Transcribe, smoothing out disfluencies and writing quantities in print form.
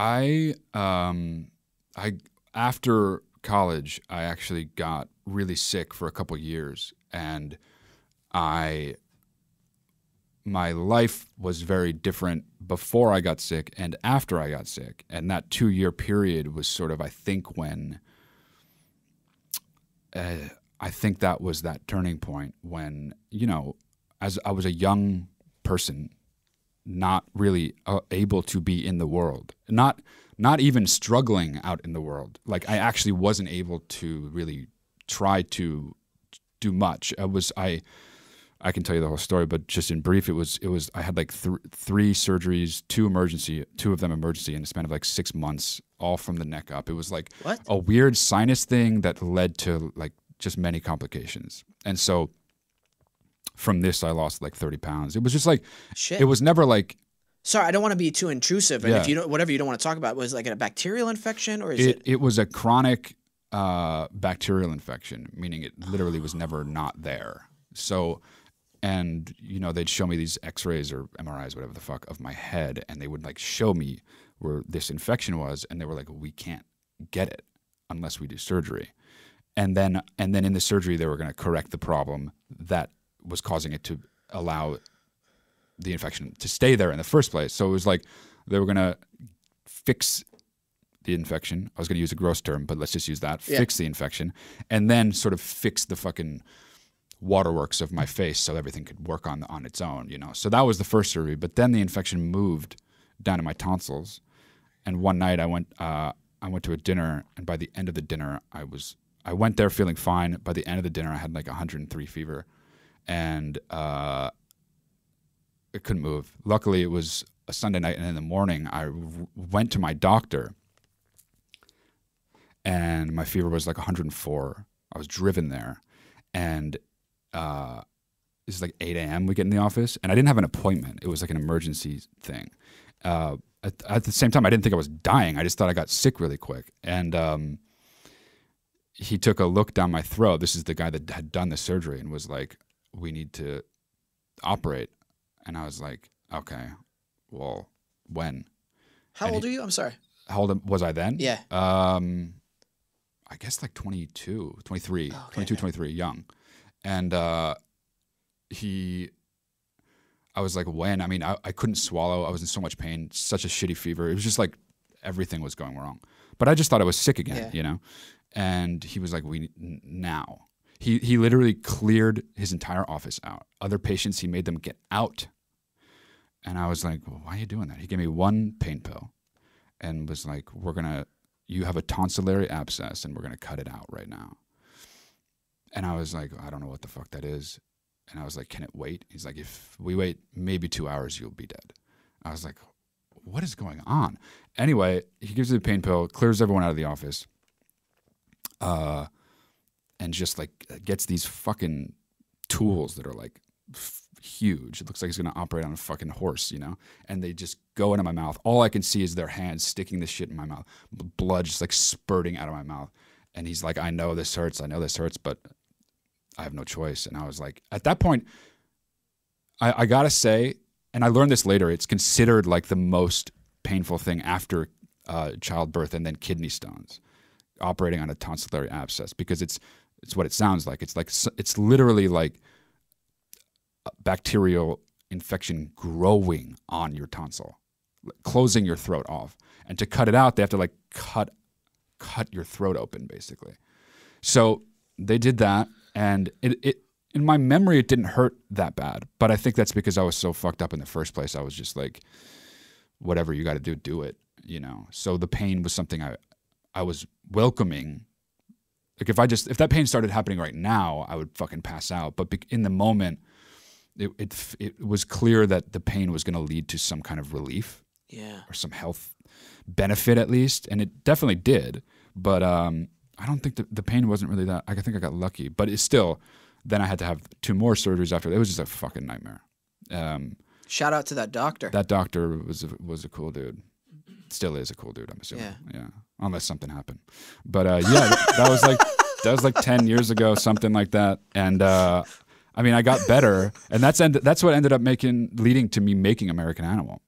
I after college, I actually got really sick for a couple years, and my life was very different before I got sick and after I got sick. And that 2-year period was sort of, I think, when I think that was that turning point when, you know, as I was a young person, not really able to be in the world, not even struggling out in the world. Like I actually wasn't able to really try to do much. I can tell you the whole story, but just in brief, it was I had like three surgeries, two of them emergency in a span of like 6 months, all from the neck up. It was like a weird sinus thing that led to like just many complications. And so from this, I lost like 30 pounds. It was just like, shit. It was never like, sorry, I don't want to be too intrusive. And if you don't, whatever you don't want to talk about, was like a bacterial infection or is it? It was a chronic bacterial infection, meaning it literally was never not there. So, and you know, they'd show me these X-rays or MRIs, whatever the fuck, of my head, and they would like show me where this infection was, and they were like, we can't get it unless we do surgery. And then in the surgery, they were going to correct the problem that was causing it to allow the infection to stay there in the first place. So it was like they were going to fix the infection. I was going to use a gross term, but let's just use that. Yeah. Fix the infection, and then sort of fix the fucking waterworks of my face so everything could work on its own, you know. So that was the first surgery. But then the infection moved down to my tonsils, and one night I went to a dinner, and by the end of the dinner, I went there feeling fine. By the end of the dinner, I had like 103 fever, and it couldn't move. Luckily, it was a Sunday night, and in the morning, I went to my doctor, and my fever was like 104. I was driven there, and this is like 8 a.m. we get in the office, and I didn't have an appointment. It was like an emergency thing. At the same time, I didn't think I was dying. I just thought I got sick really quick. And he took a look down my throat. This is the guy that had done the surgery, and was like, we need to operate. And I was like, okay, well, when? How old are you? I'm sorry. How old was I then? Yeah. I guess like 22, 23, oh, okay, 22, 23, young. And I was like, when? I mean, I couldn't swallow. I was in so much pain, such a shitty fever. It was just like everything was going wrong. But I just thought I was sick again, you know? And he was like, now. He literally cleared his entire office out. Other patients, he made them get out. And I was like, well, why are you doing that? He gave me one pain pill and was like, you have a tonsillary abscess and we're going to cut it out right now. And I was like, I don't know what the fuck that is. And I was like, can it wait? He's like, if we wait maybe 2 hours, you'll be dead. I was like, what is going on? Anyway, he gives me the pain pill, clears everyone out of the office, and just like gets these fucking tools that are like huge. It looks like he's going to operate on a fucking horse, you know? And they just go into my mouth. All I can see is their hands sticking this shit in my mouth. Blood just like spurting out of my mouth. And he's like, I know this hurts, but I have no choice. And I was like, at that point, I got to say, and I learned this later, it's considered like the most painful thing after childbirth and then kidney stones, operating on a tonsillary abscess, because it's what it sounds like. It's literally like a bacterial infection growing on your tonsil, closing your throat off. And to cut it out, they have to like cut your throat open, basically. So they did that, and it in my memory, it didn't hurt that bad. But I think that's because I was so fucked up in the first place. I was just like, whatever you got to do it, you know. So the pain was something I was welcoming. Like if that pain started happening right now, I would fucking pass out. But in the moment, it was clear that the pain was going to lead to some kind of relief, or some health benefit at least, and it definitely did. But I don't think the pain wasn't really that. I think I got lucky, but it's still. Then I had to have 2 more surgeries after. It was just a fucking nightmare. Shout out to that doctor. That doctor was a cool dude. Still is a cool dude, I'm assuming. Yeah. Unless something happened. But yeah, that was like 10 years ago, something like that. And I mean, I got better, and that's what ended up leading to me making American Animal.